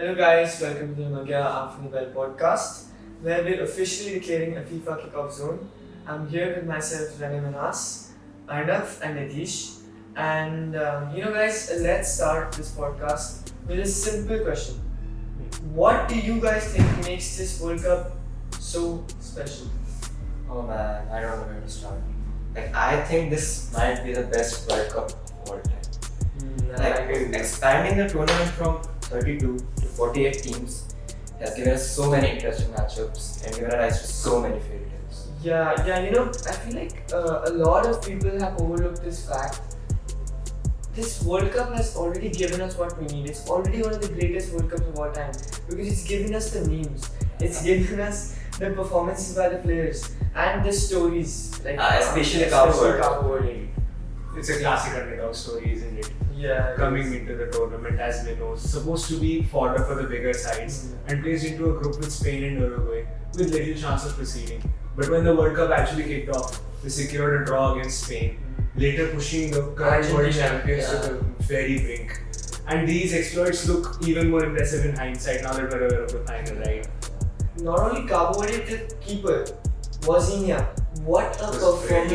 Hello guys, welcome to the Ramagya School FIFA Podcast, where we're officially declaring a FIFA kickoff zone. I'm here with myself, Manas, Underdogs and Nitish. And guys, let's start this podcast with a simple question. What do you guys think makes this World Cup so special? Oh man, I don't know where to start. I think this might be the best World Cup of all time. Expanding the tournament from 32 to 48 teams has given us so many interesting matchups and given rise to so many fairy tales. I feel like a lot of people have overlooked this fact. This World Cup has already given us what we need. It's already one of the greatest World Cups of all time because it's given us the memes. It's given us the performances by the players and the stories. Especially Cabo Verde. It's a classic underdog story, isn't it? Yeah. Coming into the tournament as minnows, supposed to be fodder for the bigger sides and placed into a group with Spain and Norway with little chance of proceeding. But when the World Cup actually kicked off, they secured a draw against Spain, later pushing the current world champions to the very brink. And these exploits look even more impressive in hindsight now that we're aware of the final, right? Not only Cabo Verde, the keeper, Wazinia. What a performance!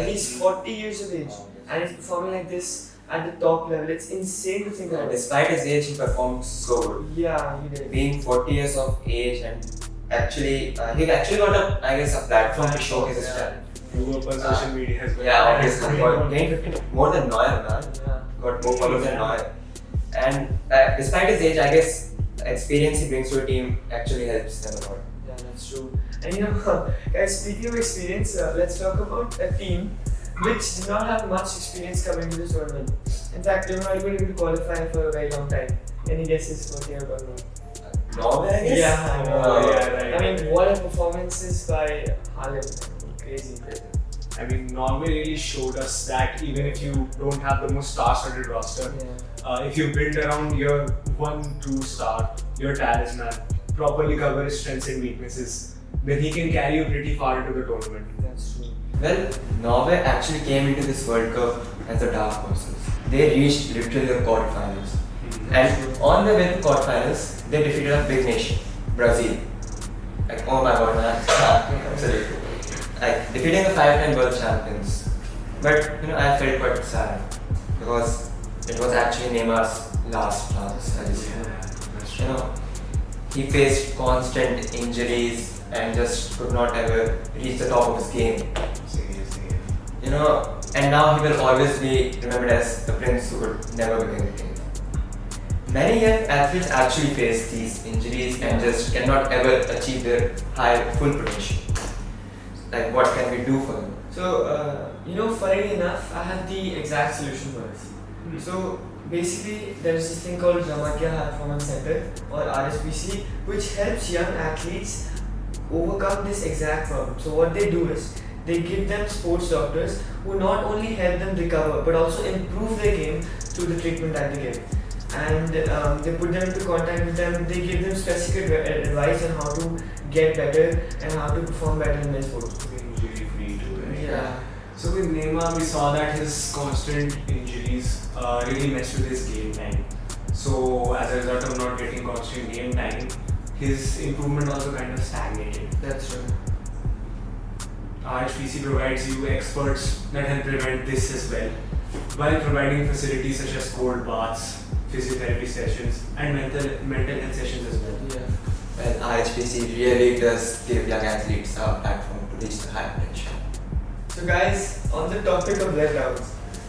He's 40 years of age and he's performing like this at the top level. It's insane to think about. Despite his age, he performed so good. Yeah, he did. Being 40 years of age and he actually got a platform to showcase his talent. Blew up on social media as well. Yeah, obviously. Gained 50 more than Neuer, man. Yeah. Got more followers than Neuer. And despite his age, I guess the experience he brings to a team actually helps them a lot. Yeah, that's true. And guys, speaking of experience, let's talk about a team which did not have much experience coming to this tournament. In fact, they were not even able to qualify for a very long time. Any guesses what they are talking about? Norway, I guess? Yeah, I know. Right. I mean, what a performances by Haaland. Crazy. I mean, Norway really showed us that even if you don't have the most star-studded roster, if you build around your 1-2 star, your talisman, properly cover his strengths and weaknesses, then he can carry you pretty far into the tournament. That's true. Well, Norway actually came into this World Cup as the dark horses. They reached literally the quarterfinals. And on their way to quarterfinals, they defeated a big nation, Brazil. Oh my god, man. Absolutely. Defeating the 5-time world champions. But I felt quite sad because it was actually Neymar's last chance. He faced constant injuries and just could not ever reach the top of his game. And now he will always be remembered as the prince who could never become a king. Many young athletes actually face these injuries and just cannot ever achieve their full potential. What can we do for them? So, funnily enough, I have the exact solution for this. So, basically, there is this thing called Ramagya Performance Center or RSPC, which helps young athletes overcome this exact problem. So, what they do is they give them sports doctors who not only help them recover but also improve their game through the treatment that they give. And they put them into contact with them. They give them specific advice on how to get better and how to perform better in their sports. Injury free too, right? Yeah. So with Neymar, we saw that his constant injuries really messed with his game time. So as a result of not getting constant game time, his improvement also kind of stagnated. That's true. RHPC provides you experts that help prevent this as well, while providing facilities such as cold baths, physiotherapy sessions, and mental health sessions as well. Yeah. Well, RHPC really does give young athletes a platform to reach the high potential. So guys, on the topic of letdowns,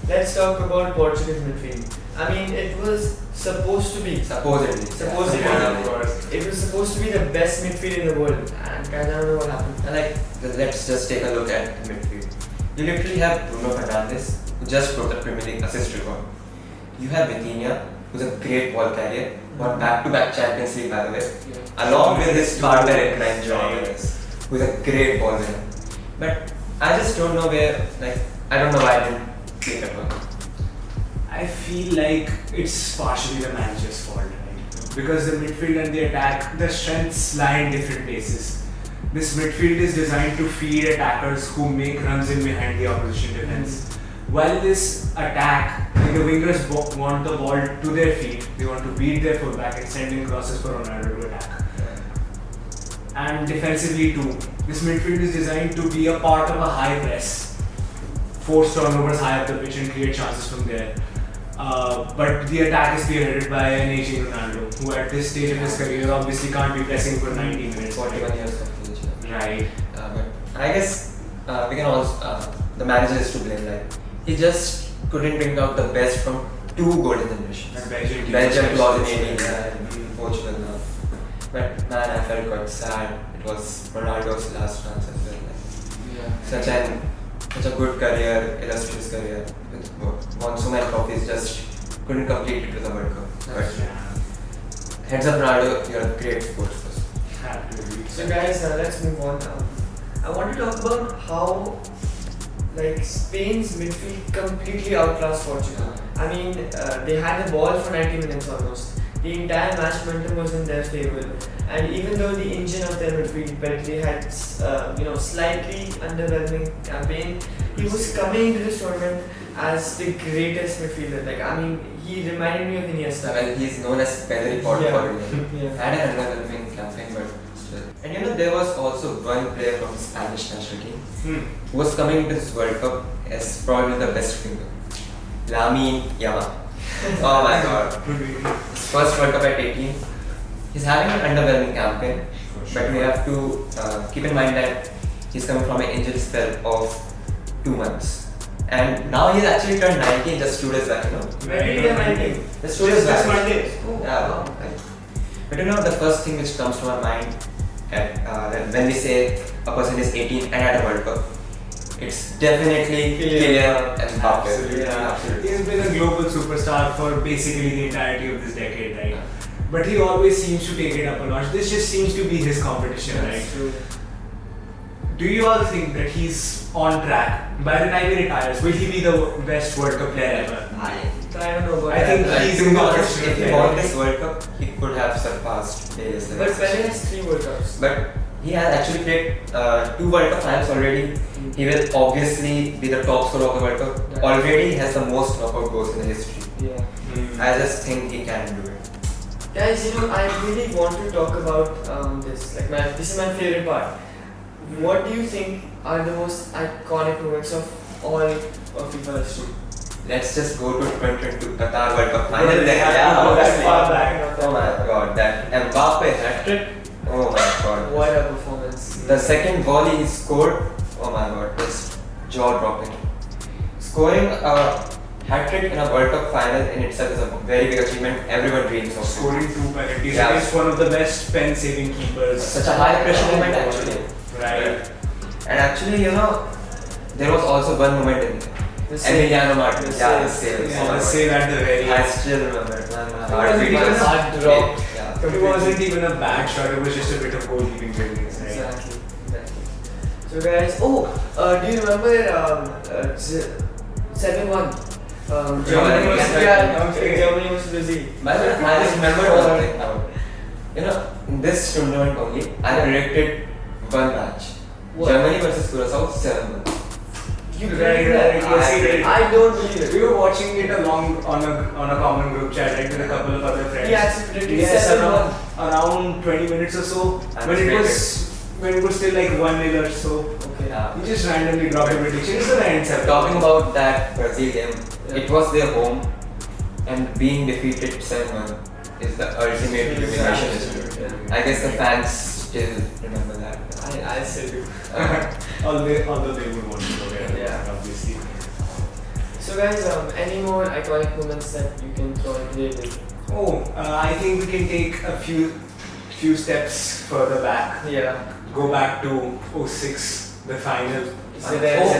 let's talk about Portugal's midfield. I mean, it was supposed to be. Supposedly. Of course. It was supposed to be the best midfield in the world, and I don't know what happened. And let's just take a look at the midfield. You literally have Bruno Fernandes, who just broke the Premier League assist record. You have Vitinha, who's a great ball carrier, won back-to-back Champions League by the way, along with his partner in crime, who's a great ball winner. But I just don't know I don't know why I didn't click at all. I feel like it's partially the manager's fault, right? Because the midfield and the attack, the strengths lie in different places. This midfield is designed to feed attackers who make runs in behind the opposition defense. while this attack, the wingers want the ball to their feet, they want to beat their fullback and send in crosses for Ronaldo to attack. And defensively too, this midfield is designed to be a part of a high press, force turnovers high up the pitch and create chances from there. But the attack is spearheaded by an aging Ronaldo, who at this stage of his career obviously can't be pressing for 90 minutes. 41 years of age. Right. But I guess we can also, the manager is to blame. Like, he just couldn't bring out the best from two golden generations. And Belgium 2018 and Portugal now. But man, I felt quite sad. It was Ronaldo's last chance as well. Like, such a good career, illustrious career, won so many trophies, just couldn't complete it with the World Cup. But heads up, Ronaldo, you're a great sports person. Absolutely. So guys, let's move on. I want to talk about how Spain's midfield completely outclassed Portugal. I mean, they had the ball for 90 minutes almost. The entire match momentum was in their favour, and even though the engine of their midfield, Beltray had slightly underwhelming campaign, he was coming into this tournament as the greatest midfielder. He reminded me of Iniesta. Well, he's known as Pedri for Yeah. Had an underwhelming campaign, but still. And there was also one player from the Spanish national team who was coming into this World Cup as probably the best finger. Lamine Yamal. Oh my god. His first World Cup at 18. He's having an underwhelming campaign, but we have to keep in mind that he's coming from an injury spell of 2 months. And now he's actually turned 19 just 2 days back, When did he turn 19? Just 2 days back. This Monday. Yeah. But the first thing which comes to our mind when we say a person is 18 and at a World Cup, it's definitely Kylian Mbappe. Absolutely. He's been a global superstar for basically the entirety of this decade, right? But he always seems to take it up a notch. This just seems to be his competition, right? True. Do you all think that he's on track? By the time he retires, will he be the best World Cup player ever? I don't know about I think that. he's To in be the honest, competition. if he won this World Cup, he could have surpassed Pele's But legacy. Pele has 3 World Cups. But he has actually played 2 World Cup finals already. He will obviously be the top scorer of the World Cup. Yeah. Already he has the most knockout goals in the history. Yeah. I just think he can do it. Guys, I really want to talk about this. This is my favorite part. What do you think are the most iconic moments of all of FIFA history? Let's just go to 2022 Qatar World Cup final. Yeah, Yeah, that's obviously. far back. Oh my god, that Mbappe hat-trick. Oh my god. What a performance. The second volley he scored, oh my god, just jaw-dropping. Scoring a hat-trick in a World Cup final in itself is a very big achievement. Everyone dreams of it. Scoring 2 penalties Yeah. against one of the best pen-saving keepers. Such a high-pressure moment actually. Right. And actually, there was also one moment in there. Emiliano Martinez. Yeah, the save. Yeah, the save at the very I end. still remember it. Man, my It heart wasn't even was- a hard drop. Yeah. It wasn't even a bad shot, it was just a bit of goalkeeping brilliance, right? Exactly. So guys, do you remember 7-1? Germany was Germany was Brazil. By the way, I just remembered one thing now. In this tournament only, I predicted one match. What? Germany versus Curaçao 7-1. You Right, believe right, that? yes, he did. I don't believe it. We were watching it along on a common group chat, right, with a couple of other friends. He actually predicted Yes, 7-1. around 20 minutes or so, I when it was still like 1-0 or so. Okay. Yeah. He just randomly dropped a prediction. It's the end seven. Talking about that Brazil game, Yeah. it was their home, and being defeated 7-1 is the ultimate humiliation. Yeah. I guess the fans still remember that. I still do. Although they would want to forget it, Yeah. obviously. So guys, any more iconic moments that you can throw in there? I think we can take a few steps further back. Yeah. Go back to 06, the final. So there's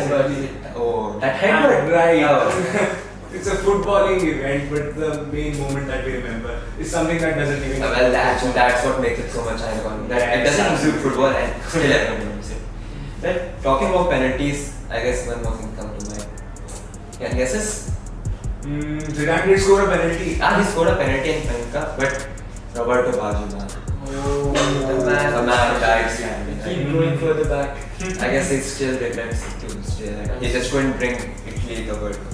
That headbutt. Right. Oh. It's a footballing event, but the main moment that we remember is something that doesn't even. Well, that's what makes it so much iconic. That it doesn't include football and still everyone knows it. But talking about penalties, I guess one more thing comes to mind. Yeah, guesses? Zidane did score a penalty. He scored a penalty in Penca, but Roberto Baggio, man. Oh, The man who died standing. Keep going further back. I guess he still regrets it to stay there. He just couldn't bring it lead the World Cup.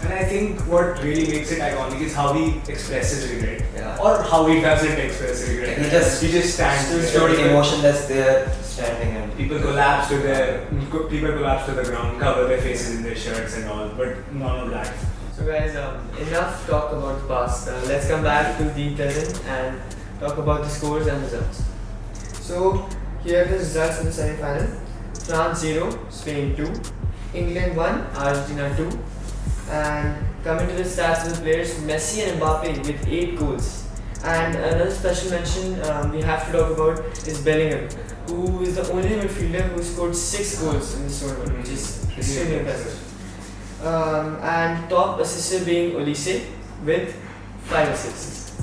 And I think what really makes it iconic is how he expresses regret, Yeah. or how he doesn't express regret. He just stands there. showed emotionless there, standing and People collapse to the ground, cover their faces in their shirts and all, but none of that. So guys, enough talk about the past. Let's come back to the present and talk about the scores and results. So here are the results in the semi-final. France 0, Spain 2, England 1, Argentina 2. And coming to the stats of the players, Messi and Mbappe with 8 goals. And another special mention we have to talk about is Bellingham, who is the only midfielder who scored 6 goals in this tournament, which is extremely impressive. And top assister being Olise with 5 assists.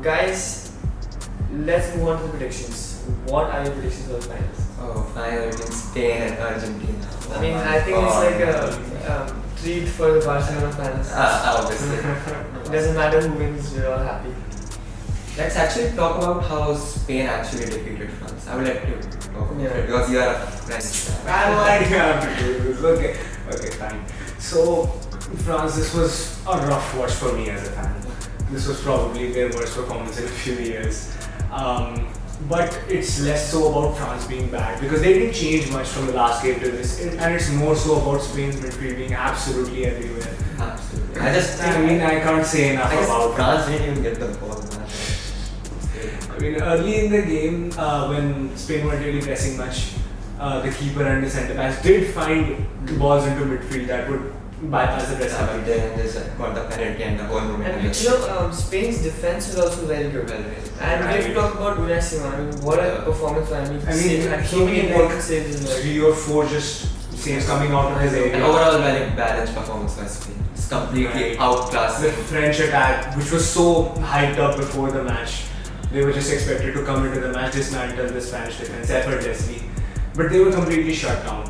Guys, let's move on to the predictions. What are your predictions for the finals? oh, final between Spain and Argentina. I mean, I think it's like a treat for the Barcelona fans. Obviously. It doesn't matter who wins, we're all happy. Let's actually talk about how Spain actually defeated France. I would like to talk about Yeah. it because you are a French fan. I have no idea how to do this. Okay, fine. So, France, this was a rough watch for me as a fan. This was probably their worst performance in a few years. But it's less so about France being bad because they didn't change much from the last game to this, and it's more so about Spain's midfield being absolutely everywhere. Absolutely. I can't say enough I guess about France didn't even get the ball, man. I mean, early in the game, when Spain weren't really pressing much, the keeper and the centre backs did find balls into midfield that would bypass the press. But then they got the penalty and the whole momentum. And you know, Spain's defense was also very good. And we have to talk about Unai Simon. I mean, what a performance! I mean, he made important saves in there. 3 or 4 just saves coming out of his An area. overall very balanced performance by Spain. It's completely Right. outclassed. The French attack, which was so hyped up before the match, they were just expected to come into the match, dismantle the Spanish defense effortlessly, but they were completely shut down.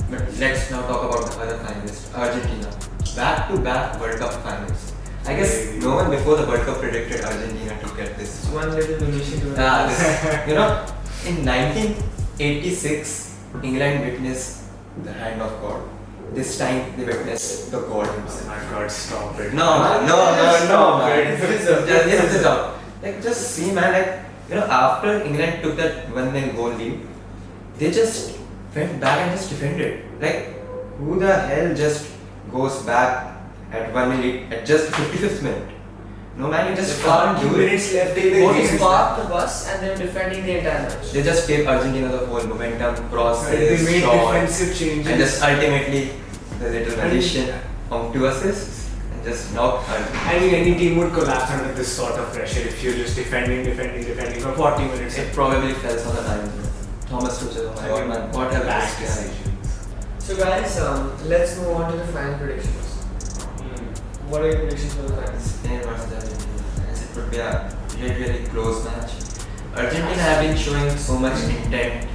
But let's now talk about the other finalists, Argentina. Back-to-back World Cup finals. I guess no one before the World Cup predicted Argentina to get this. One little donation to You know, in 1986, England witnessed the hand of God. This time they witnessed the God himself. My God, stop it. No, man. It. Like, just see, man, like, you know, after England took that 1-0 goal lead, they just went back and just defended. Like, who the hell just goes back at 1-0 lead at just 55th minute? No, man, you just can't do it. minutes left in the Both game. parked the bus and they were defending the entire match. They just gave Argentina the whole momentum, crosses, They made shot, defensive changes. and just ultimately the little magician on 2 assists and just knocked Argentina. I mean, any team would collapse under this sort of pressure if you're just defending for 40 minutes. It probably fell on the time. Thomas Tuchel, oh my god, man, what a bad best decision. decisions. So guys, let's move on to the final predictions. What are your predictions for the finals? Spain versus Argentina. As it would be a really close match. Argentina have been showing so much intent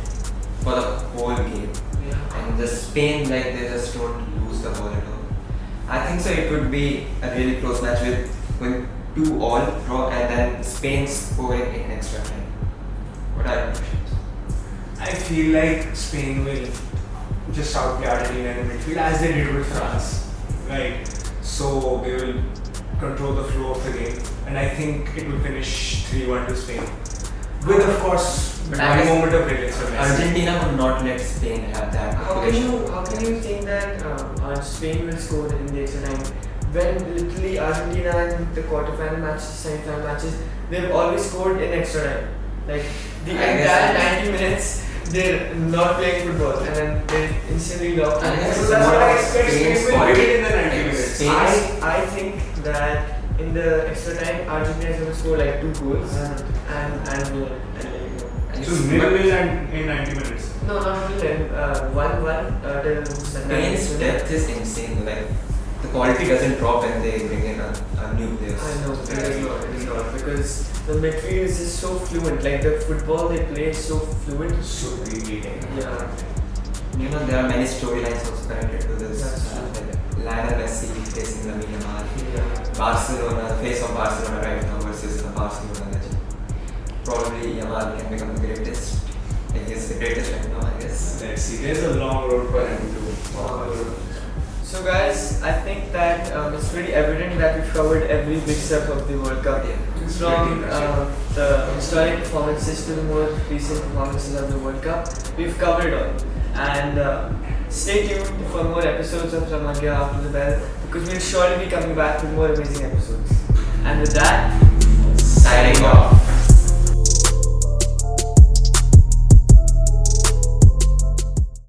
for the whole game. And the Spain, like, they just don't lose the ball at all. I think so it would be a really close match with going 2-2 draw and then Spain scoring in extra time. What are your predictions? I feel like Spain will just outplay Argentina in the midfield as they did with France. Right? So they will control the flow of the game, and I think it will finish 3-1 to Spain. With, of course, But one I guess moment of brilliance for Messi. Argentina would not let Spain have that How can you think that Spain will score in the extra time when literally Argentina in the quarterfinal matches, semi-final matches, they've always scored in extra time. Like the entire 90 minutes, they're not playing football and then they instantly lock in. I guess So it's that's more what I about expect. Spain's Spain will quality. win in the 90 minutes. Spain's- I think that in the extra time, Argentina is going to score like 2 goals and win. So nil-nil and in 90 minutes. No, not really. 1-1 till Spain's depth is insane. Like, the quality doesn't drop when they bring in a new player. I know, it is not because the midfield is just so fluent. Like the football they play is so fluent. So really. Yeah. You know, there are many storylines also connected to this. That's true. Like Lionel Messi facing Lamine Yamal. Yeah. Barcelona, the face of Barcelona right now versus the Barcelona legend. Probably Yamal can become the greatest. Like, he's the greatest right now, I guess. Let's see. There's a long road for him to follow. I think that it's pretty evident that we've covered every big step of the World Cup. From the historic performances to the more recent performances of the World Cup, we've covered it all. And stay tuned for more episodes of Ramagya after the bell, because we'll surely be coming back with more amazing episodes. And with that, Signing off.